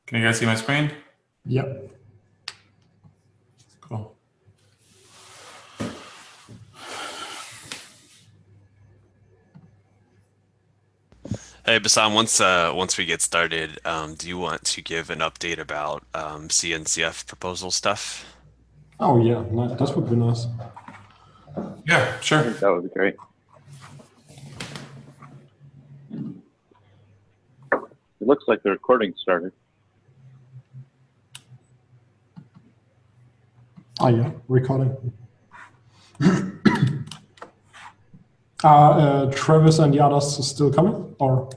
Can you guys see my screen? Yep. Cool. Hey, Bassam, once we get started, do you want to give an update about CNCF proposal stuff? Oh yeah, that would be nice. Yeah, I sure. think that would be great. It looks like the recording started. Oh yeah, recording. Are Travis and the others still coming, or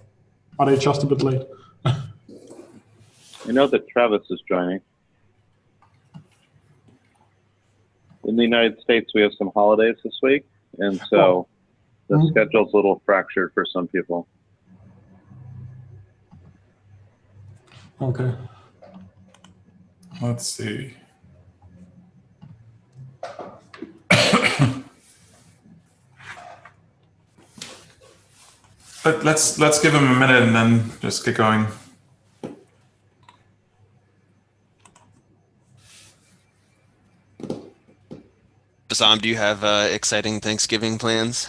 are they just a bit late? I know that Travis is joining. In the United States, we have some holidays this week, and so the schedule's a little fractured for some people. Okay. Let's see. But let's give him a minute and then just get going. Bassam, do you have exciting Thanksgiving plans?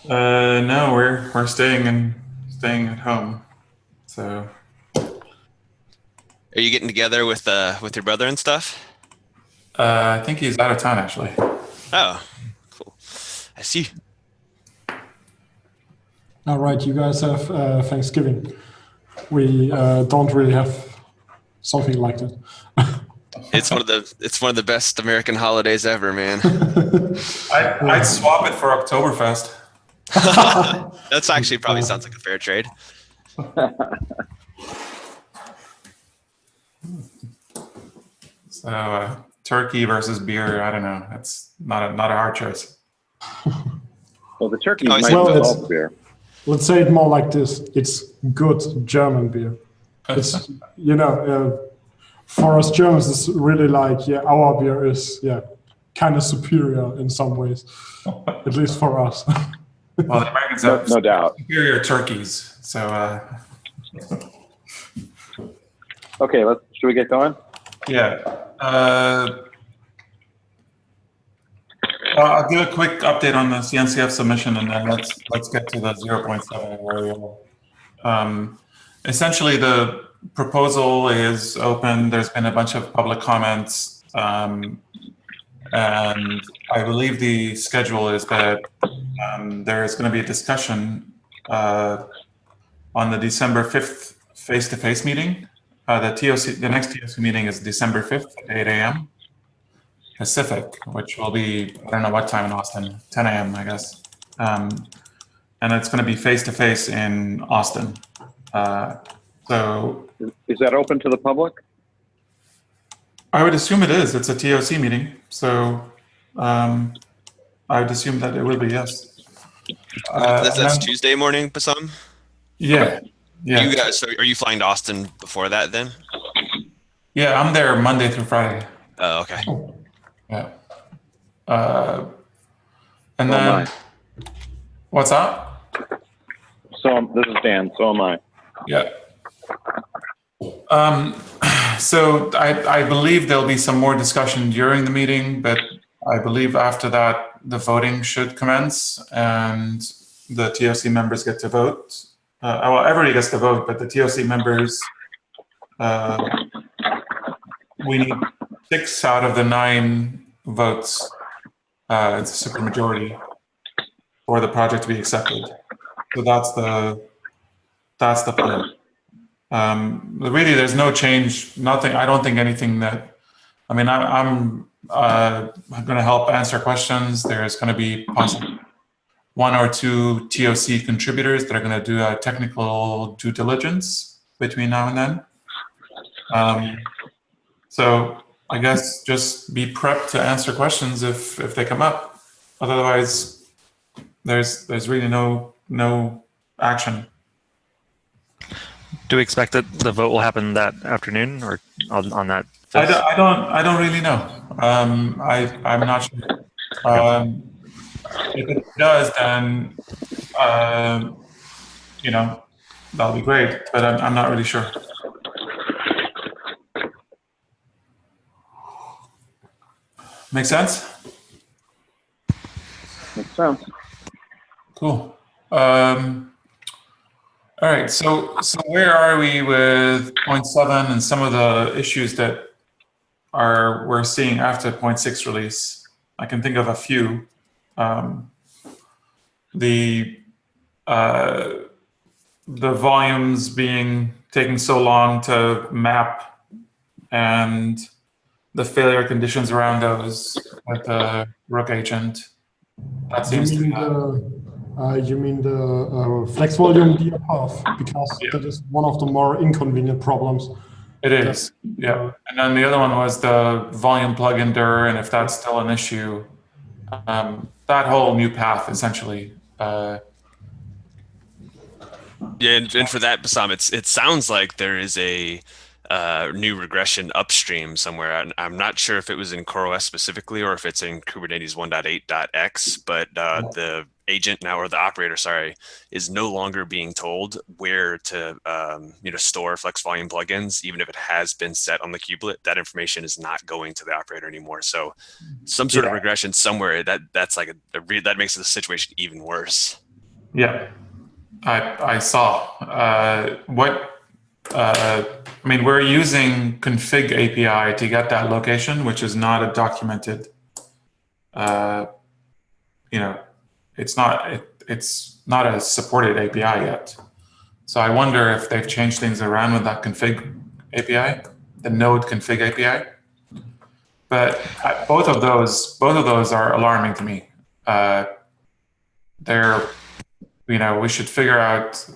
No, we're staying at home. So. Are you getting together with your brother and stuff? I think he's out of town actually. Oh, cool. I see. All right, you guys have Thanksgiving. We don't really have something like that. It's one of the best American holidays ever, man. I'd swap it for Oktoberfest. That's actually probably sounds like a fair trade. So turkey versus beer, I don't know. That's not a hard choice. Well, the turkey No, might well, involve beer. Let's say it more like this: it's good German beer. It's for us Germans, it's really like our beer is kind of superior in some ways, at least for us. Well, the Americans have No doubt. superior turkeys. So Okay, should we get going? yeah. Well, I'll give a quick update on the CNCF submission, and then let's get to the 0.7 where we are. Essentially, the proposal is open. There's been a bunch of public comments, and I believe the schedule is that there is going to be a discussion on the December 5th face-to-face meeting. The next TOC meeting is December 5th at 8 a.m. Pacific, which will be, I don't know what time in Austin, 10 a.m. I guess. And it's going to be face-to-face in Austin. So Is that open to the public? I would assume it is. It's a TOC meeting. So I would assume that it will be, yes. That's Tuesday morning, Bassam? Yeah. Yeah. You guys, so are you flying to Austin before that then? Yeah, I'm there Monday through Friday. Oh, okay. Yeah. So And then, am what's that? So this is Dan. So am I. Yeah. So I believe there'll be some more discussion during the meeting, but I believe after that the voting should commence and the TOC members get to vote. Well, everybody gets to vote, but the TOC members, we need 6 out of the 9 votes. It's a supermajority for the project to be accepted. So that's the plan. Really, there's no change. Nothing. I don't think anything that. I mean, I'm going to help answer questions. There's going to be possibly 1 or 2 TOC contributors that are going to do a technical due diligence between now and then. So I guess just be prepped to answer questions if they come up. Otherwise, there's really no action. Do we expect that the vote will happen that afternoon or on that? I don't really know. I'm not sure. If it does, then that'll be great. But I'm not really sure. Make sense? Makes sense. Cool. All right, so where are we with 0.7 and some of the issues that we're seeing after 0.6 release? I can think of a few. The volumes taking so long to map, and the failure conditions around those with the Rook agent. That seems to you mean the flex volume dear path, because Yeah. that is one of the more inconvenient problems. It is, yeah. And then the other one was the volume plugin dir, and if that's still an issue, that whole new path essentially. Yeah, and for that, Bassam, it sounds like there is a new regression upstream somewhere. I'm not sure if it was in CoreOS specifically or if it's in Kubernetes 1.8.x, but the agent now, or the operator, sorry, is no longer being told where to store flex volume plugins, even if it has been set on the kubelet. That information is not going to the operator anymore. So some sort of regression somewhere that's like that makes the situation even worse. Yeah, I saw. I mean, we're using config API to get that location, which is not a documented. It's not a supported API yet. So I wonder if they've changed things around with that config API, the node config API. But both of those are alarming to me. We should figure out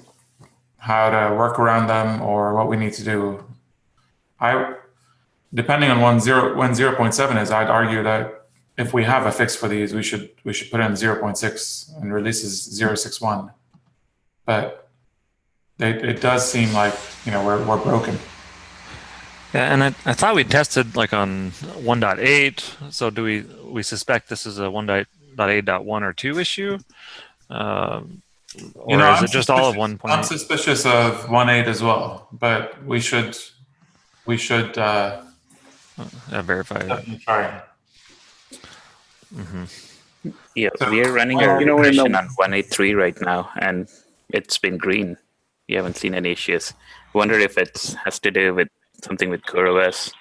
how to work around them or what we need to do. Depending on when 0.7 is, I'd argue that if we have a fix for these, we should put in 0.6 and releases 0.6.1. But it does seem like we're broken. Yeah, and I thought we tested like on 1.8. So do we suspect this is a 1.8.1 or 2 issue? Or is it just all of 1.8? I'm suspicious of 1.8 as well, but we should verify it. try. Mm-hmm. Yeah, So, we are running a regression on 1.8.3 right now, and it's been green. We haven't seen any issues. Wonder if it has to do with something with CoreOS.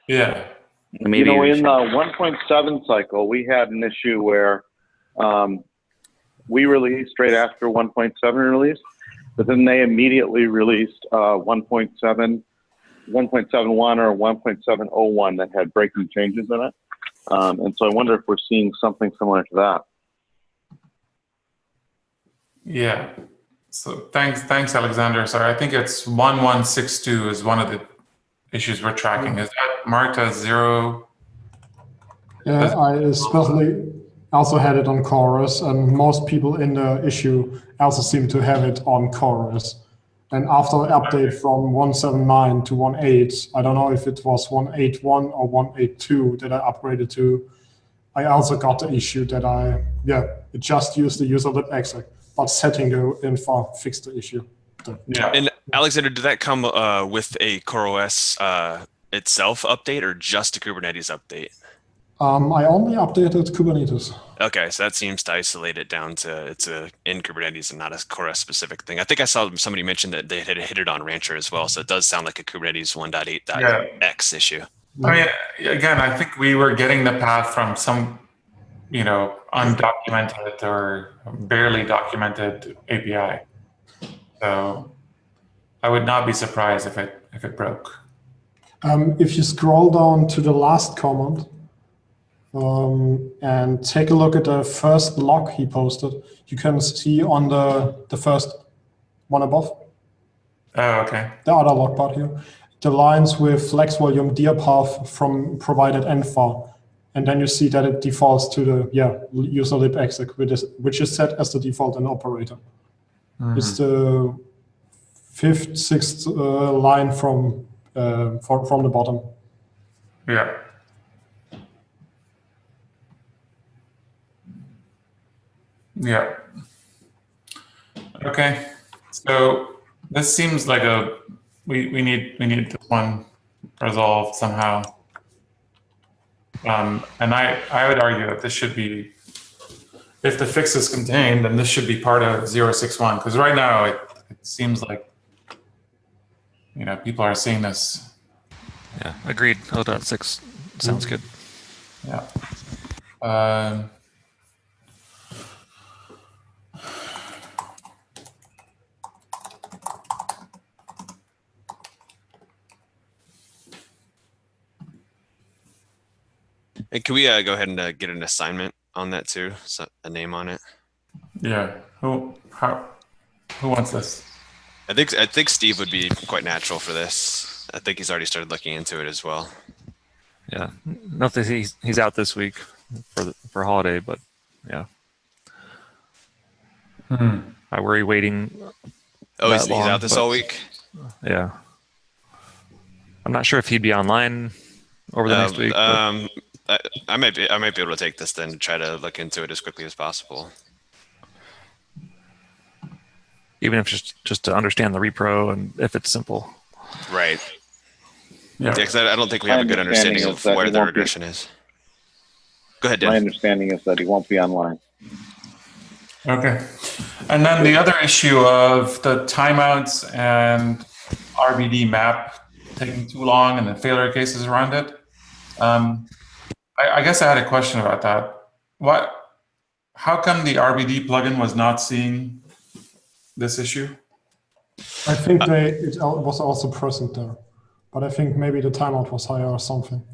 Yeah. Maybe in the 1.7 cycle, we had an issue where we released straight after 1.7 release, but then they immediately released 1.7, 1.71 or 1.701 that had breaking changes in it. And so I wonder if we're seeing something similar to that. Yeah. So thanks, Alexander. Sorry, I think it's 1162 is one of the issues we're tracking. Is that marked as 0? Yeah, I especially also had it on chorus, and most people in the issue also seem to have it on chorus. And after update from 1.79 to 1.8, I don't know if it was 1.81 or 1.82 that I upgraded to, I also got the issue that it just used the user lib exec, but setting the info fixed the issue. Yeah. And Alexander, did that come with a CoreOS itself update or just a Kubernetes update? I only updated Kubernetes. Okay, so that seems to isolate it down to it's in Kubernetes and not a CoreOS specific thing. I think I saw somebody mention that they had hit it on Rancher as well, so it does sound like a Kubernetes 1.8.x issue. I mean, again, I think we were getting the path from some, undocumented or barely documented API. So I would not be surprised if it broke. If you scroll down to the last comment and take a look at the first log he posted, you can see on the first one above. Oh, okay. The other log part here, the lines with flex volume dir path from provided endfar. And then you see that it defaults to the user lib exec, which is set as the default in operator. Mm-hmm. It's the sixth line from the bottom. Yeah. Yeah. Okay. So this seems like we need this one resolved somehow. And I would argue that this should be, if the fix is contained, then this should be part of 061. Because right now it seems like, people are seeing this. Yeah, agreed. 0.6 sounds good. Yeah. And can we go ahead and get an assignment on that too? So a name on it. Yeah. Who wants this? I think Steve would be quite natural for this. I think he's already started looking into it as well. Yeah, not that he's out this week for holiday, but yeah. I worry waiting. Oh, he's long, out this all week? Yeah. I'm not sure if he'd be online over the next week. I might be able to take this then and try to look into it as quickly as possible. Even if just to understand the repro and if it's simple. Right. Yeah. Because I don't think we have a good understanding of where the regression is. Go ahead, Dan. My understanding is that he won't be online. Okay. And then the other issue of the timeouts and RBD map taking too long and the failure cases around it. I guess I had a question about that. How come the RBD plugin was not seeing this issue? I think it was also present there, but I think maybe the timeout was higher or something.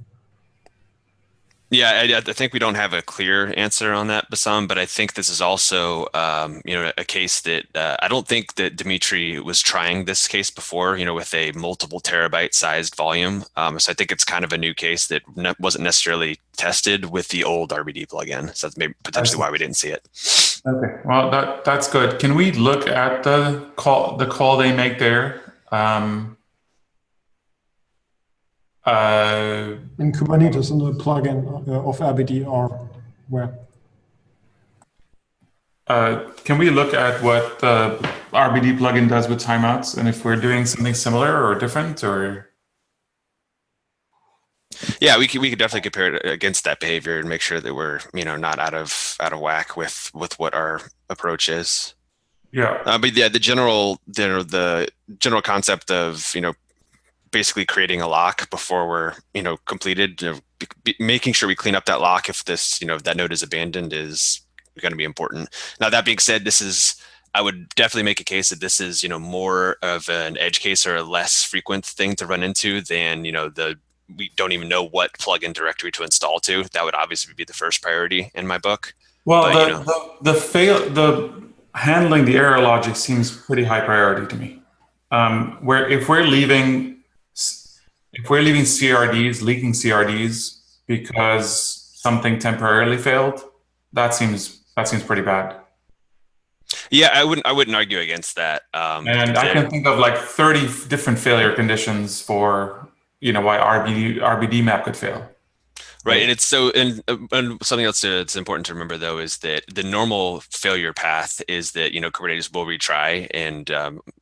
Yeah, I think we don't have a clear answer on that, Bassam, but I think this is also, a case that I don't think that Dimitri was trying this case before, with a multiple terabyte sized volume. So I think it's kind of a new case that wasn't necessarily tested with the old RBD plugin. So that's maybe potentially why we didn't see it. Okay, well, that's good. Can we look at the call they make there? In Kubernetes, in the plugin of RBD, or where? Can we look at what the RBD plugin does with timeouts, and if we're doing something similar or different, or? Yeah, we could definitely compare it against that behavior and make sure that we're not out of whack with what our approach is. Yeah. But yeah, the general concept of basically creating a lock before we're completed, making sure we clean up that lock if this that node is abandoned is going to be important. Now that being said, I would definitely make a case that this is more of an edge case or a less frequent thing to run into than we don't even know what plugin directory to install to. That would obviously be the first priority in my book. Well, the handling the error logic seems pretty high priority to me. Where if we're leaving CRDs, leaking CRDs because something temporarily failed, that seems pretty bad. Yeah, I wouldn't argue against that. And I can think of like 30 different failure conditions for why RBD map could fail. Right, and it's and something else that's important to remember though is that the normal failure path is that Kubernetes will retry, and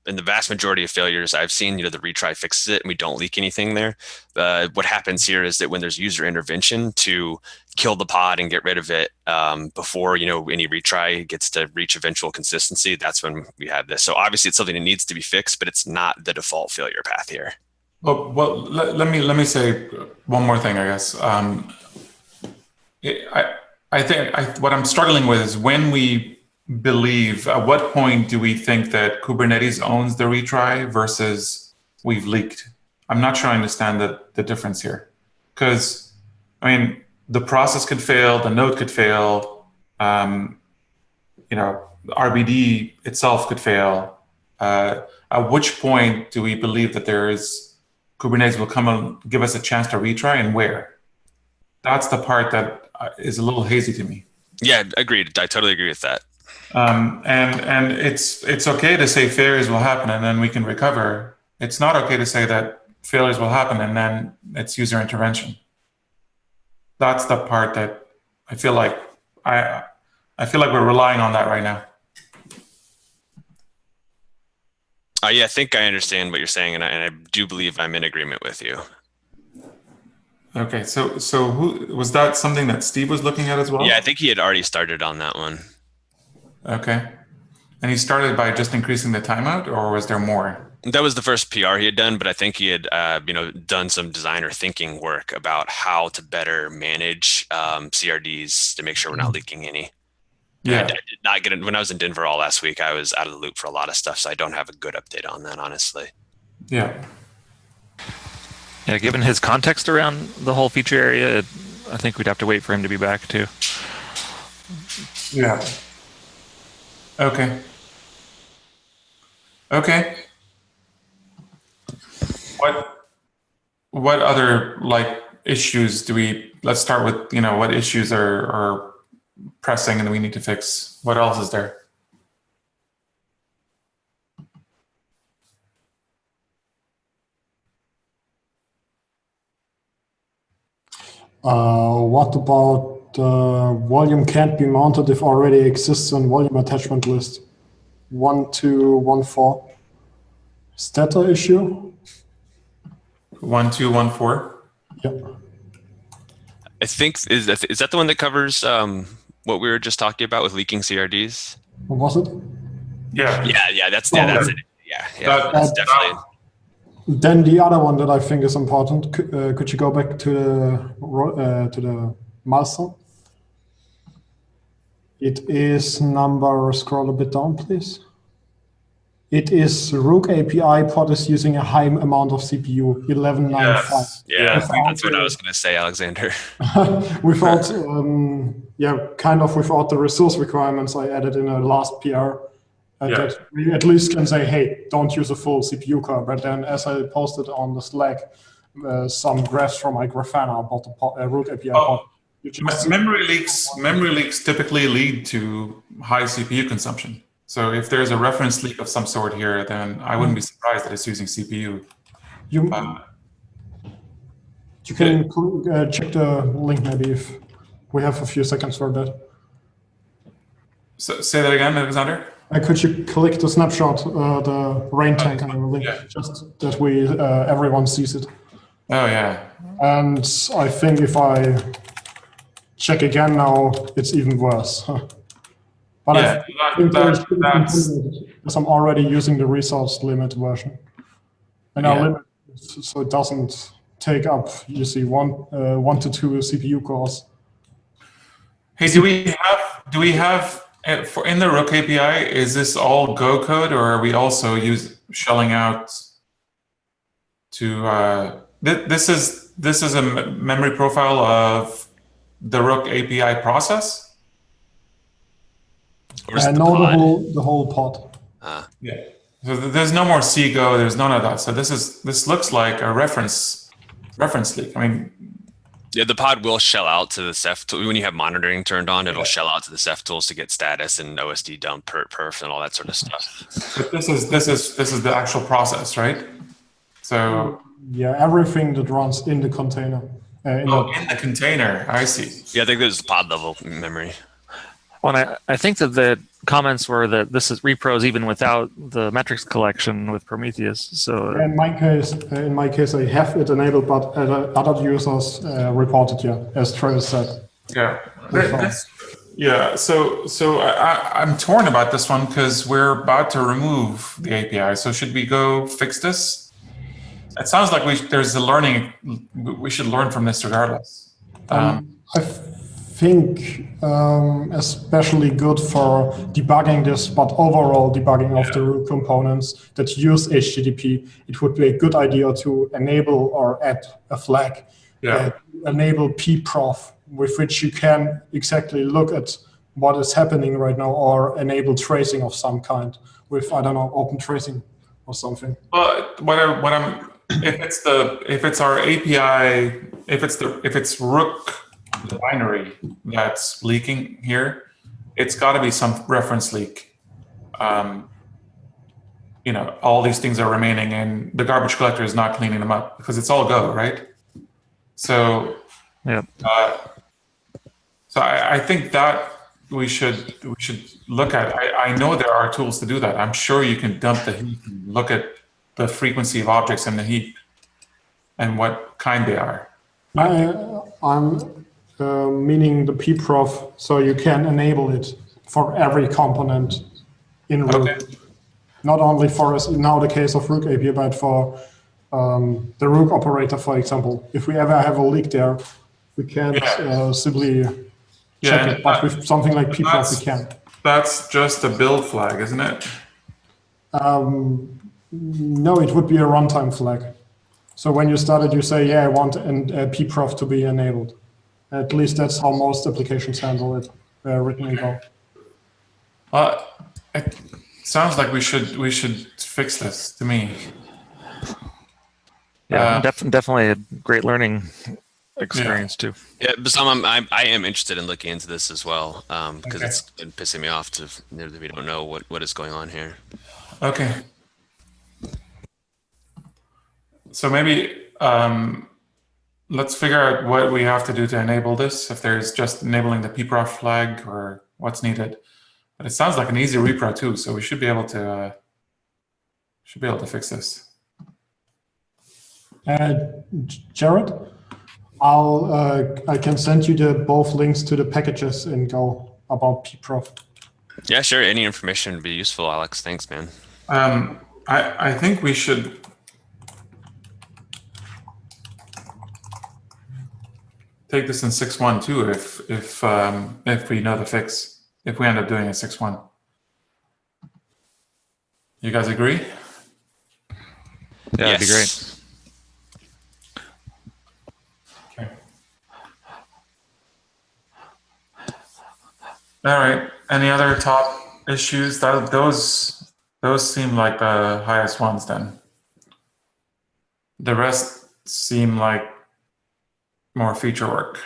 in the vast majority of failures I've seen, the retry fixes it and we don't leak anything there. What happens here is that when there's user intervention to kill the pod and get rid of it before any retry gets to reach eventual consistency, that's when we have this. So obviously it's something that needs to be fixed, but it's not the default failure path here. Well, let me say one more thing, I guess. I think what I'm struggling with is when we believe, at what point do we think that Kubernetes owns the retry versus we've leaked? I'm not sure I understand the difference here. Because, the process could fail, the node could fail, RBD itself could fail. At which point do we believe that Kubernetes will come and give us a chance to retry, and where? That's the part that is a little hazy to me. Yeah, agreed. I totally agree with that. And it's okay to say failures will happen and then we can recover. It's not okay to say that failures will happen and then it's user intervention. That's the part that I feel like we're relying on that right now. Yeah, I think I understand what you're saying, and I do believe I'm in agreement with you. Okay, so who was that? Something that Steve was looking at as well? Yeah, I think he had already started on that one. Okay, and he started by just increasing the timeout, or was there more? That was the first PR he had done, but I think he had, done some designer thinking work about how to better manage CRDs to make sure we're not leaking any. Yeah. I did not get it when I was in Denver all last week. I was out of the loop for a lot of stuff, so I don't have a good update on that, honestly. Yeah. Yeah, given his context around the whole feature area, I think we'd have to wait for him to be back too. Yeah. Okay. Okay. What other issues do we? Let's start with what issues are pressing and we need to fix. What else is there? What about volume can't be mounted if already exists on volume attachment list 1214? Is that an issue? 1214. Yeah. I think is that the one that covers what we were just talking about with leaking CRDs? What was it? Yeah. Yeah, that's it. That's definitely. Then the other one that I think is important. Could you go back to the milestone? It is number. Scroll a bit down, please. It is Rook API pod is using a high amount of CPU, 1195. Yes. Yeah, I think that's what I was going to say, Alexander. Without, without the resource requirements I added in a last PR. That we at least can say, hey, don't use a full CPU core. But then, as I posted on the Slack, some graphs from my Grafana about the Rook API pod. Memory leaks typically lead to high CPU consumption. So if there's a reference leak of some sort here, then I wouldn't be surprised that it's using CPU. You can check the link maybe if we have a few seconds for that. So, say that again, Alexander? Could you click the snapshot, the rain tank on the link, just that everyone sees it? Oh, yeah. And I think if I check again now, it's even worse. But yeah, I think because I'm already using the resource limit version. And our limit, so it doesn't take up, you see, one to two CPU cores. Hey, do we have in the Rook API, is this all Go code, or are we also shelling out to this is a memory profile of the Rook API process? No, the whole pod. Yeah. So there's no more CGO. There's none of that. So this looks like a reference leak. I mean, yeah, the pod will shell out to the Ceph tool. When you have monitoring turned on, it'll shell out to the Ceph tools to get status and OSD dump, perf, and all that sort of stuff. But this is the actual process, right? So yeah, everything that runs in the container. In the container, I see. Yeah, I think there's pod level memory. Well, I think that the comments were that this is repros even without the metrics collection with Prometheus. So in my case, I have it enabled, but other users reported, as Travis said. Yeah. So I'm torn about this one because we're about to remove the API. So should we go fix this? It sounds like there's a learning. We should learn from this regardless. I think especially good for debugging this, but overall debugging of the Rook components that use HTTP, it would be a good idea to enable or add a flag, enable pprof, with which you can exactly look at what is happening right now, or enable tracing of some kind with, I don't know, open tracing or something. Well, if it's our API, if it's Rook, the binary that's leaking here, it's got to be some reference leak. All these things are remaining, and the garbage collector is not cleaning them up because it's all Go, right? So, so I think that we should look at. I know there are tools to do that. I'm sure you can dump the heap, and look at the frequency of objects in the heap, and what kind they are. I'm meaning the pprof, so you can enable it for every component in Rook. Okay. Not only for us, now the case of Rook API, but for the Rook operator, for example. If we ever have a leak there, we can't simply check it, but with something like pprof, we can. That's just a build flag, isn't it? No, it would be a runtime flag. So when you start it, you say, yeah, I want pprof to be enabled. At least that's how most applications handle it, written in Go. It sounds like we should fix this to me. Yeah, definitely a great learning experience too. Yeah, but I am interested in looking into this as well because it's been pissing me off that we don't know what is going on here. Okay. So maybe let's figure out what we have to do to enable this. If there's just enabling the pprof flag or what's needed. But it sounds like an easy repro too, so we should be able to fix this. Jared, I can send you both links to the packages in Go about pprof. Yeah, sure. Any information would be useful, Alex. Thanks, man. I think we should take this in 6.1 too, if we know the fix. If we end up doing a 6.1. You guys agree? Yeah, that'd be great. Okay. All right. Any other top issues? Those seem like the highest ones then. The rest seem like more feature work.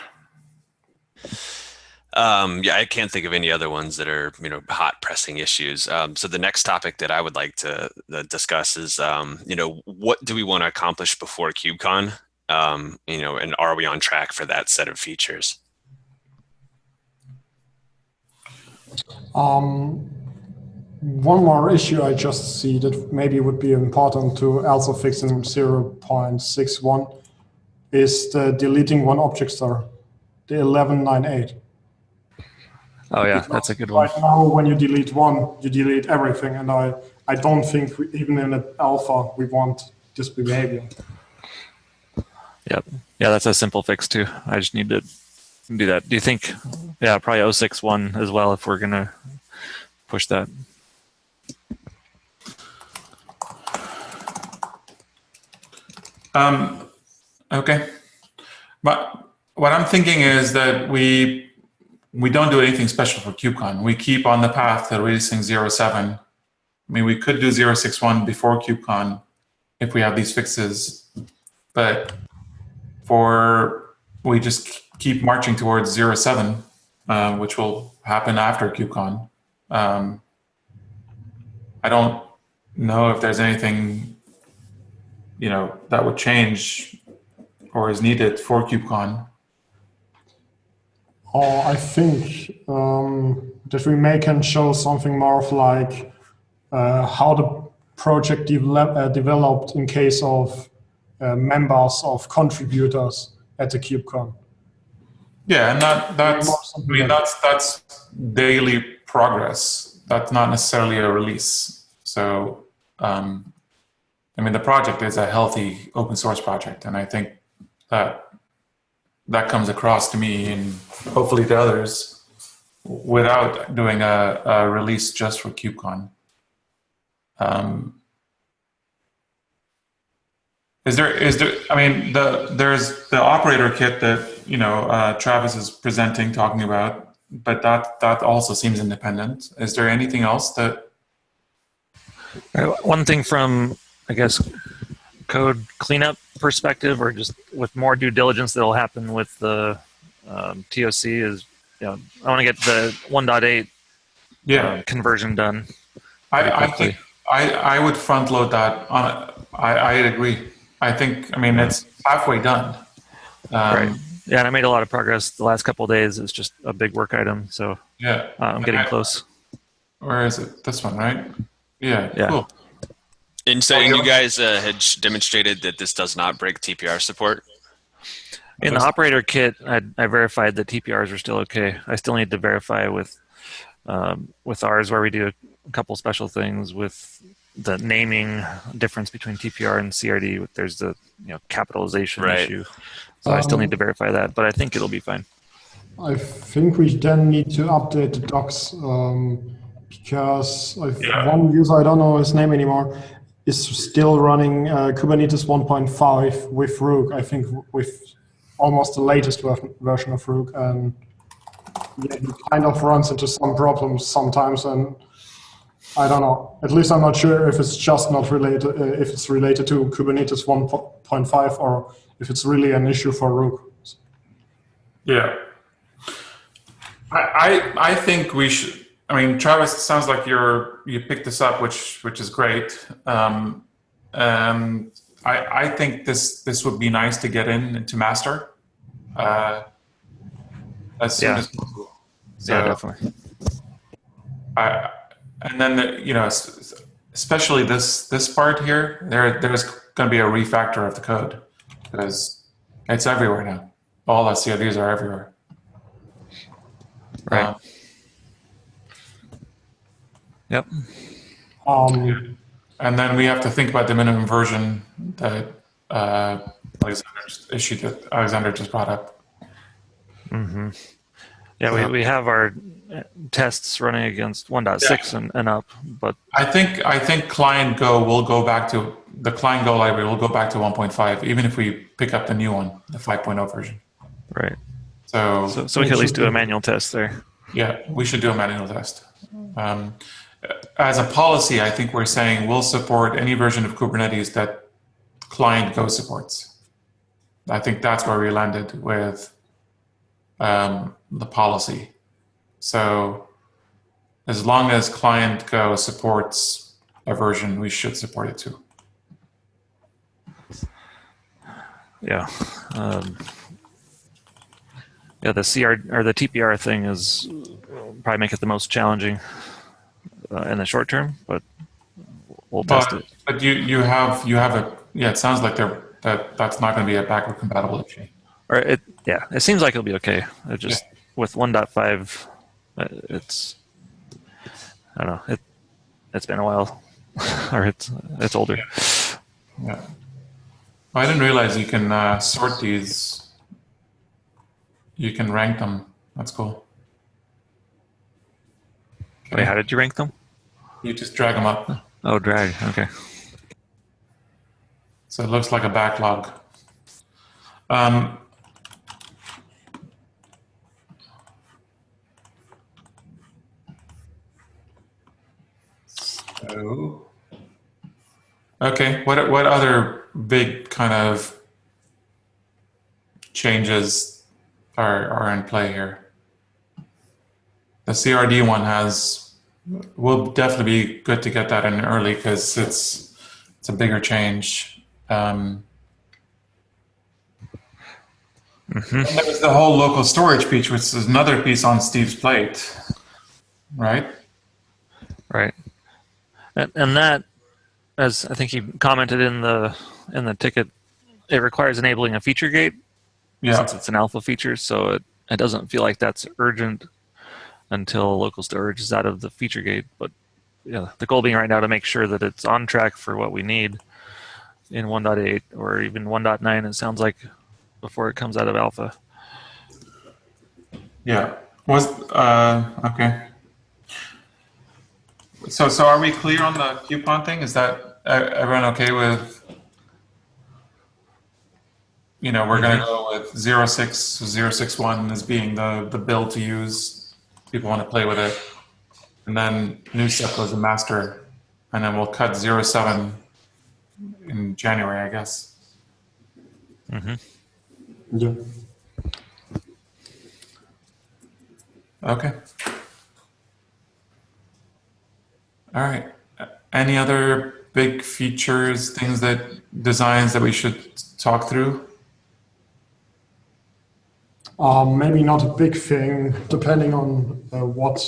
Yeah, I can't think of any other ones that are, hot pressing issues. So the next topic that I would like to discuss is, what do we want to accomplish before KubeCon? And are we on track for that set of features? One more issue I just see that maybe would be important to also fix in 0.61 is the deleting one object store, the 1198. Oh yeah, Because that's a good one. Right now, when you delete one, you delete everything, and I don't think even in an alpha we want this behavior. Yep. Yeah, that's a simple fix too. I just need to do that. Do you think? Yeah, probably 0.61 as well if we're gonna push that. Okay. But what I'm thinking is that we don't do anything special for KubeCon. We keep on the path to releasing 0.7. I mean, we could do 0.61 before KubeCon if we have these fixes, but we just keep marching towards 0.7, which will happen after KubeCon. I don't know if there's anything, that would change or is needed for KubeCon. I think that we can show something more of like how the project developed in case of members of contributors at the KubeCon. Yeah, and that's daily progress. That's not necessarily a release. So, the project is a healthy open source project, and I think that comes across to me and hopefully to others without doing a release just for KubeCon. There's the operator kit that Travis is presenting, talking about, but that also seems independent. Is there anything else that? One thing from, I guess, code cleanup perspective, or just with more due diligence that'll happen with the TOC is, I want to get the 1.8 conversion done. I think I would front load that. I agree. I think, it's halfway done. Right. Yeah, and I made a lot of progress the last couple of days. It's just a big work item, so yeah, I'm getting close. Where is it? This one, right? Yeah. Cool. And so you guys had demonstrated that this does not break TPR support? In the operator kit, I verified that TPRs are still okay. I still need to verify with ours where we do a couple special things with the naming difference between TPR and CRD. There's the capitalization issue, so I still need to verify that, but I think it'll be fine. I think we then need to update the docs because one user, I don't know his name anymore, is still running Kubernetes 1.5 with Rook. I think with almost the latest version of Rook, and he kind of runs into some problems sometimes, and I don't know. At least I'm not sure if it's just not related, if it's related to Kubernetes 1.5 or if it's really an issue for Rook. Yeah. I think we should. I mean, Travis, it sounds like you picked this up, which is great. I think this would be nice to get into master as soon as possible. So, yeah, definitely. And then especially this part here, there's going to be a refactor of the code because it's everywhere now. All the CRDs are everywhere. Right. Yep. And then we have to think about the minimum version that Alexander just brought up. Mm-hmm. Yeah, we have our tests running against 1.6 and up, but I think client Go will go back to the client Go library will go back to 1.5, even if we pick up the new one, the 5.0 version. Right. So we could at least do a manual test there. Yeah, we should do a manual test. As a policy, I think we're saying we'll support any version of Kubernetes that client Go supports. I think that's where we landed with the policy. So as long as client Go supports a version, we should support it too. Yeah. Yeah, the the TPR thing is probably make it the most challenging in the short term, but we'll test it. But you have a it sounds like that's not going to be a backward compatible issue. Or it seems like it'll be okay. It just with 1.5, it's I don't know. It's been a while, or it's older. Yeah. Well, I didn't realize you can sort these. You can rank them. That's cool. Okay. Wait, how did you rank them? You just drag them up. Oh, drag. Okay. So it looks like a backlog. Okay. What other big kind of changes are in play here? The CRD one will definitely be good to get that in early because it's a bigger change. And there's the whole local storage piece, which is another piece on Steve's plate, right? Right. And that, as I think he commented in the ticket, it requires enabling a feature gate. Yeah. Since it's an alpha feature, so it doesn't feel like that's urgent until local storage is out of the feature gate. But the goal being right now to make sure that it's on track for what we need in 1.8 or even 1.9. It sounds like before it comes out of alpha. Yeah. Okay. So are we clear on the coupon thing? Is that everyone okay with? We're going to go with 0.6.0.6.1 as being the build to use. People want to play with it. And then new stuff goes to master. And then we'll cut 0.7 in January, I guess. Mm-hmm. Yeah. Okay. All right. Any other big features, designs that we should talk through? Maybe not a big thing, depending on what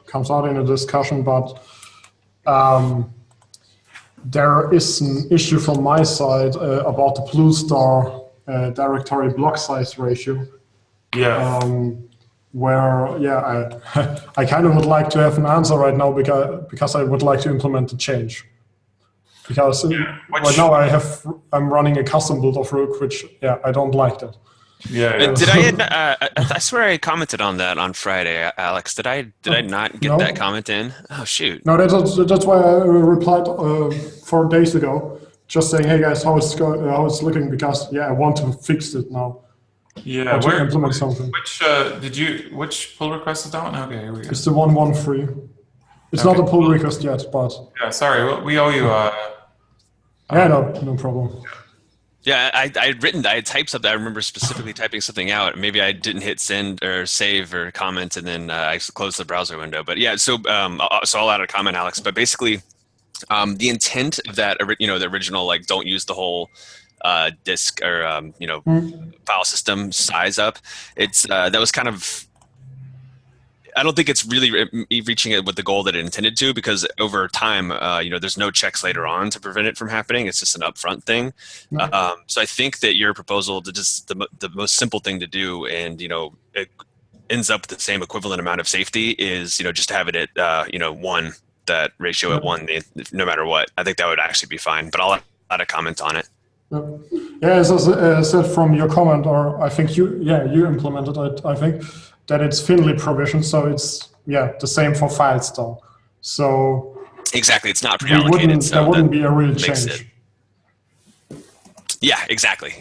comes out in a discussion. But there is an issue from my side about the blue star directory block size ratio. Yeah. Where I kind of would like to have an answer right now because I would like to implement the change. Because right now I'm running a custom build of Rook, which I don't like that. Yeah. Did I swear I commented on that on Friday, Alex? Did I not get that comment in? Oh shoot! No, that's why I replied 4 days ago, just saying, hey guys, how it's looking, because I want to fix it now. Yeah, to implement something. Which pull request is that one? Okay, here we go. It's the 113. It's not a pull request yet, but yeah, sorry, we owe you. no problem. Yeah, I had typed something. I remember specifically typing something out. Maybe I didn't hit send or save or comment, and then I closed the browser window. But yeah, so I'll add a comment, Alex. But basically, the intent of that, the original, like, don't use the whole disk or file system size up. It's that was kind of. I don't think it's really reaching it with the goal that it intended to, because over time, there's no checks later on to prevent it from happening. It's just an upfront thing. So I think that your proposal to just the most simple thing to do, and it ends up with the same equivalent amount of safety, is just have it at 1, that ratio at 1, no matter what. I think that would actually be fine. But I'll add a comment on it. Yeah, as I said from your comment, or I think you implemented it. I think that it's Finley provision, so it's the same for file store. So exactly, it's not pre-allocated. So there wouldn't be a real change. Yeah, exactly.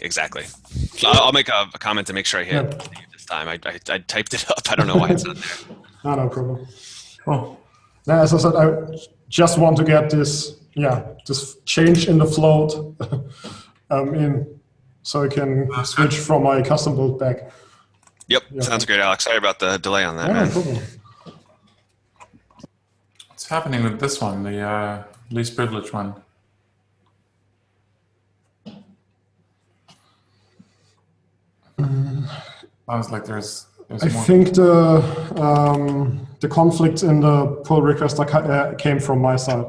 So I'll make a comment to make sure I hit this time. I typed it up. I don't know why it's not there. No problem. Oh, now, as I said, I just want to get this this change in the float in, so I can switch from my custom build back. Yep, sounds great, Alex. Sorry about the delay on that, man. No problem. What's happening with this one, the least privileged one? Sounds like there's I more. think the conflict in the pull request came from my side,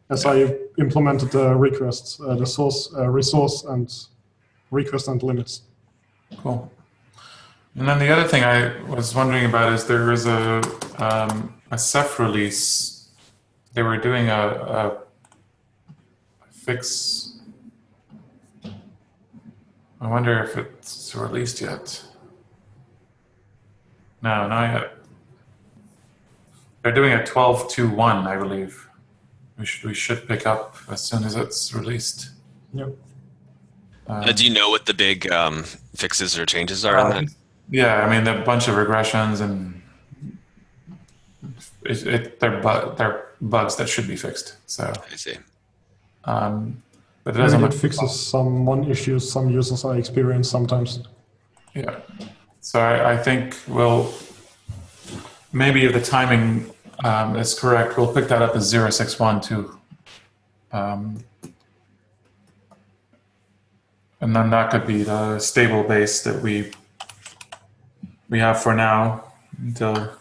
as I implemented the requests, the source, resource, and request and limits. Cool. And then the other thing I was wondering about is there is a Ceph release. They were doing a fix. I wonder if it's released yet. No, not yet. They're doing a 12.2.1, I believe. We should pick up as soon as it's released. Yep. Do you know what the big fixes or changes are on that? Yeah, I mean, there are a bunch of regressions, and they're bugs that should be fixed. So I see. But it doesn't. It fixes some issues some users are experiencing sometimes. Yeah. So I think maybe if the timing is correct, we'll pick that up as 061 too. And then that could be the stable base that we have for now until.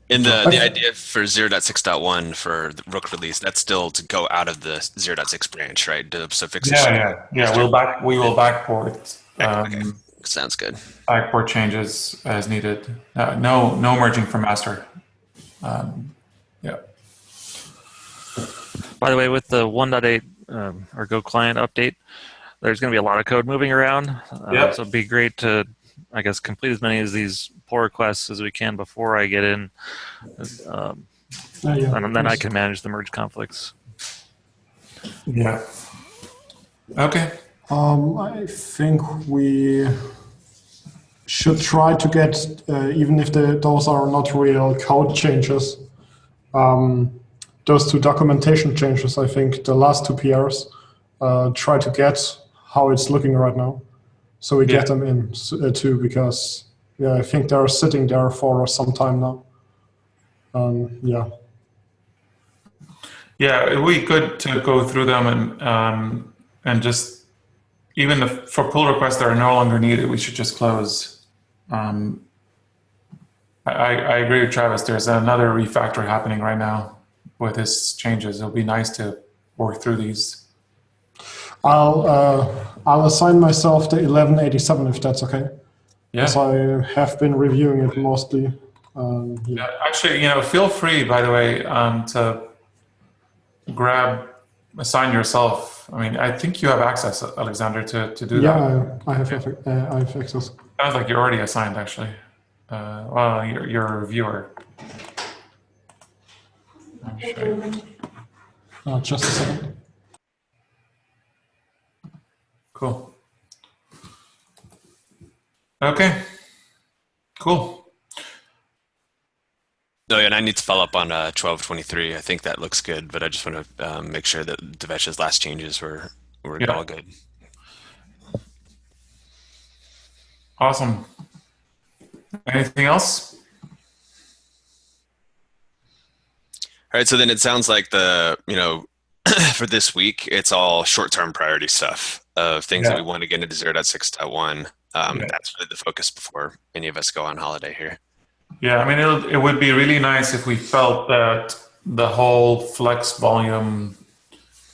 And the idea for 0.6.1 for the Rook release, that's still to go out of the 0.6 branch, right? So fix it. Yeah. We will backport. Okay. Sounds good. Backport changes as needed. No merging from master. Yeah. By the way, with the 1.8 or Go client update, there's going to be a lot of code moving around. So it'd be great to, I guess, complete as many of these pull requests as we can before I get in. And then I can manage the merge conflicts. Yeah. Okay. I think we should try to get, even if those are not real code changes, those 2 documentation changes, I think the last 2 PRs, try to get how it's looking right now. So we get them in too, because I think they're sitting there for some time now. Yeah, it would be good to go through them and just, even for pull requests that are no longer needed, we should just close. I agree with Travis. There's another refactor happening right now with his changes. It'll be nice to work through these. I'll assign myself the 1187 if that's okay. Yeah. As I have been reviewing it mostly. Yeah, actually, feel free, by the way, to assign yourself. I mean, I think you have access, Alexander, to do that. Yeah, I have access. Sounds like you're already assigned, actually. Well, you're a reviewer. I'm sure. Just a second. Cool. Okay. Cool. No, and I need to follow up on 1223. I think that looks good, but I just want to make sure that Devesh's last changes were all good. Awesome. Anything else? All right, so then it sounds like for this week, it's all short-term priority stuff of things that we want to get into 0.6.1. That's really the focus before any of us go on holiday here. Yeah, I mean, it would be really nice if we felt that the whole flex volume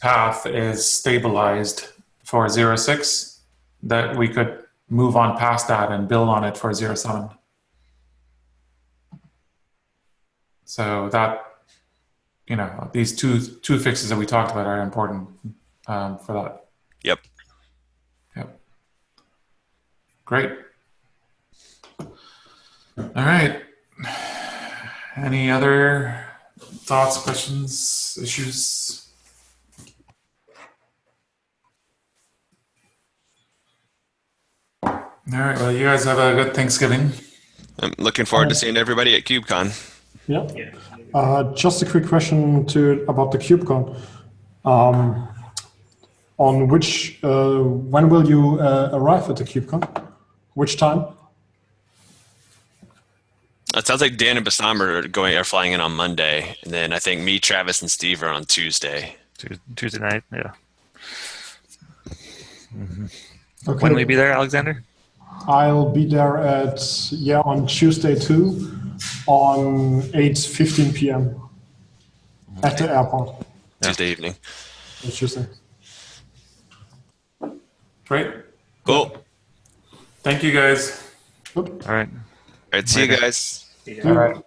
path is stabilized for 0.6, that we could move on past that and build on it for 0.7. So that, these two fixes that we talked about are important for that. Yep. Great. All right. Any other thoughts, questions, issues? All right. Well, you guys have a good Thanksgiving. I'm looking forward to seeing everybody at KubeCon. Yeah. Just a quick question about the KubeCon. On which, when will you arrive at the KubeCon? Which time? It sounds like Dan and Bassam are flying in on Monday, and then I think me, Travis, and Steve are on Tuesday. Tuesday night, yeah. Mm-hmm. Okay. When will you be there, Alexander? I'll be there on Tuesday too, on 8:15 p.m. at the airport. Tuesday evening. It's Tuesday. Great. Cool. Thank you, guys. Good. All right. All right. See you guys. Yeah. All right.